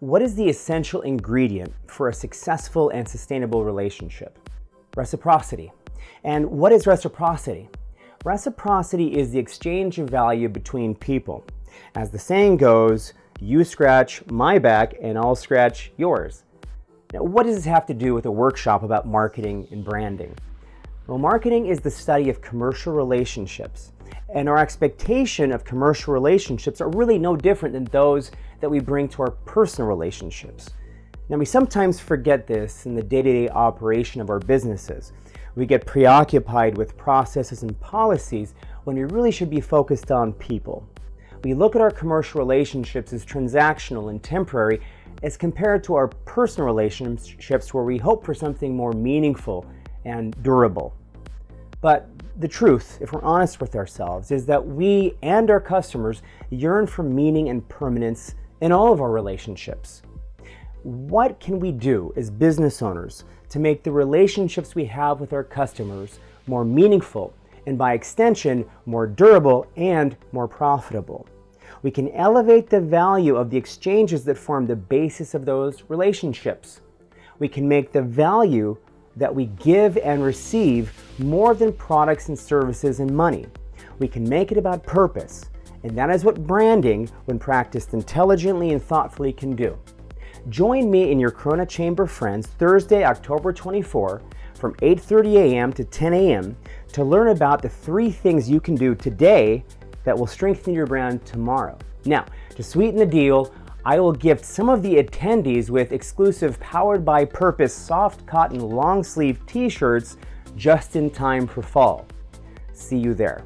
What is the essential ingredient for a successful and sustainable relationship? Reciprocity. And what is reciprocity? Reciprocity is the exchange of value between people. As the saying goes, you scratch my back and I'll scratch yours. Now, what does this have to do with a workshop about marketing and branding? Well, marketing is the study of commercial relationships, and our expectation of commercial relationships are really no different than those that we bring to our personal relationships. Now, we sometimes forget this in the day-to-day operation of our businesses. We get preoccupied with processes and policies when we really should be focused on people. We look at our commercial relationships as transactional and temporary as compared to our personal relationships where we hope for something more meaningful and durable. But the truth, if we're honest with ourselves, is that we and our customers yearn for meaning and permanence in all of our relationships. What can we do as business owners to make the relationships we have with our customers more meaningful and by extension more durable and more profitable? We can elevate the value of the exchanges that form the basis of those relationships. We can make the value that we give and receive more than products and services and money. We can make it about purpose, and that is what branding, when practiced intelligently and thoughtfully, can do. Join me in your Corona Chamber Friends Thursday, October 24 from 8:30 a.m. to 10 a.m. to learn about the 3 things you can do today that will strengthen your brand tomorrow. Now, to sweeten the deal, I will gift some of the attendees with exclusive Powered by Purpose soft cotton long sleeve t-shirts just in time for fall. See you there.